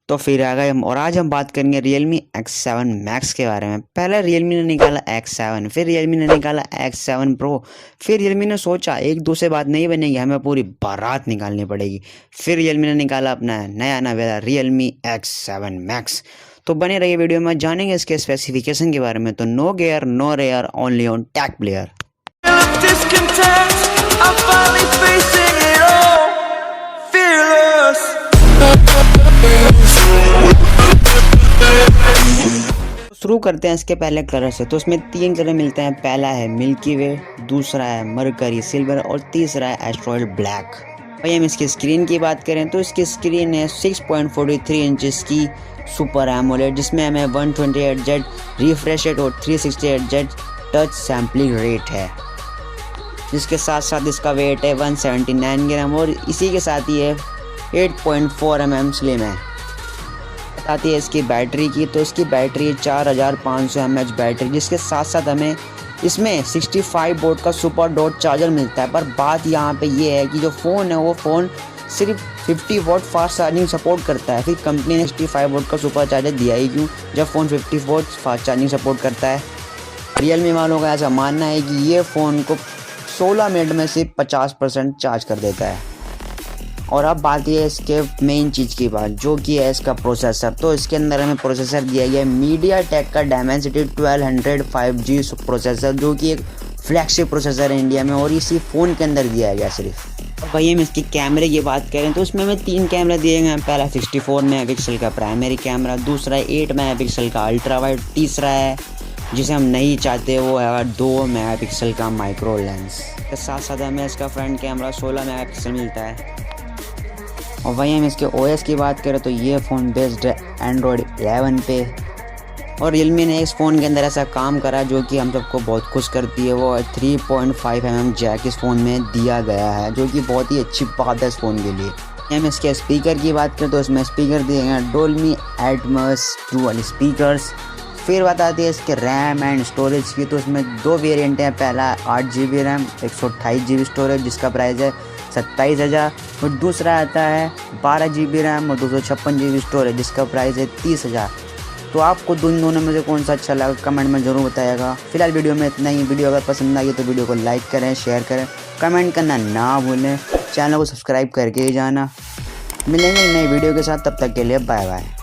तो फिर आ गए हम और आज हम बात करेंगे Realme X7 Max के बारे में। पहले Realme ने निकाला X7, फिर Realme ने निकाला X7 Pro, फिर Realme ने सोचा एक दो से बात नहीं बनेगी, हमें पूरी बारात निकालनी पड़ेगी। फिर Realme ने निकाला अपना नया नवेला Realme X7 Max। तो बने रहिए वीडियो में, जानेंगे इसके स्पेसिफिकेशन के बारे में। तो no gear no rare, only on tack player. शुरू करते हैं इसके पहले कलर से। तो इसमें 3 कलर मिलते हैं। पहला है मिल्की वे, दूसरा है मरकरी सिल्वर और तीसरा है एस्ट्रॉयड ब्लैक। भाई हम इसकी स्क्रीन की बात करें तो इसकी स्क्रीन है 6.43 इंचेस की सुपर एमोलेड, जिसमें हमें 128 रिफ्रेश रेट और 368 टच सैम्पलिंग रेट है। जिसके साथ साथ इसका वेट है 179 ग्राम और इसी के साथ ही है 8.4 mm स्लिम है। आती है इसकी बैटरी की, तो इसकी बैटरी है 4500 mAh बैटरी, जिसके साथ साथ हमें इसमें 65 वोल्ट का सुपर डॉट चार्जर मिलता है। पर बात यहाँ पे ये है कि जो फ़ोन है वो फ़ोन सिर्फ 50 वोट फास्ट चार्जिंग सपोर्ट करता है। फिर कंपनी ने 65 वोट का सुपर चार्जर दिया ही क्यों जब phone 50 vote fast charging support करता है। रियलमी वालों का ऐसा मानना है कि ये फ़ोन को 16 मिनट में सिर्फ 50% चार्ज कर देता है। और अब बात ये है इसके मेन चीज़ की बात, जो कि है इसका प्रोसेसर। तो इसके अंदर हमें प्रोसेसर दिया गया है मीडियाटेक का डायमेंसिटी 1200 5G प्रोसेसर, जो कि एक फ्लैगशिप प्रोसेसर है इंडिया में और इसी फ़ोन के अंदर दिया गया सिर्फ। भाई हम इसकी कैमरे की बात करें तो उसमें हमें 3 कैमरे दिए गए हैं। पहला 64 मेगापिक्सल का प्राइमरी कैमरा, दूसरा 8 मेगापिक्सल का अल्ट्रा वाइड, तीसरा है जिसे हम नहीं चाहते वो है 2 मेगापिक्सल का माइक्रो लेंस। इसके साथ साथ हमें इसका फ्रंट कैमरा 16 मेगापिक्सल मिलता है। और वहीं हम इसके OS की बात करें तो ये फ़ोन बेस्ड है एंड्रॉयड 11 पे। और रियलमी ने इस फ़ोन के अंदर ऐसा काम करा जो कि हम सबको बहुत खुश करती है। वो 3.5 mm जैक इस फ़ोन में दिया गया है, जो कि बहुत ही अच्छी बात है इस फ़ोन के लिए। हम इसके स्पीकर की बात करें तो इसमें स्पीकर दिए हैं डोल्बी एटमॉस डुअल स्पीकर्स। फिर बात आती है इसके रैम एंड स्टोरेज की, तो इसमें 2 वेरिएंट हैं। पहला 8 GB रैम 128 GB स्टोरेज, जिसका प्राइस है 27,000। और दूसरा आता है 12 GB रैम और 256 GB स्टोरेज, जिसका प्राइस है 30,000। तो आपको दोनों में से कौन सा अच्छा लगा कमेंट में ज़रूर बताइएगा। फिलहाल वीडियो में इतना ही। वीडियो अगर पसंद आई तो वीडियो को लाइक करें, शेयर करें, कमेंट करना ना भूलें, चैनल को सब्सक्राइब करके ही जाना। मिलेंगे नई वीडियो के साथ, तब तक के लिए बाय बाय।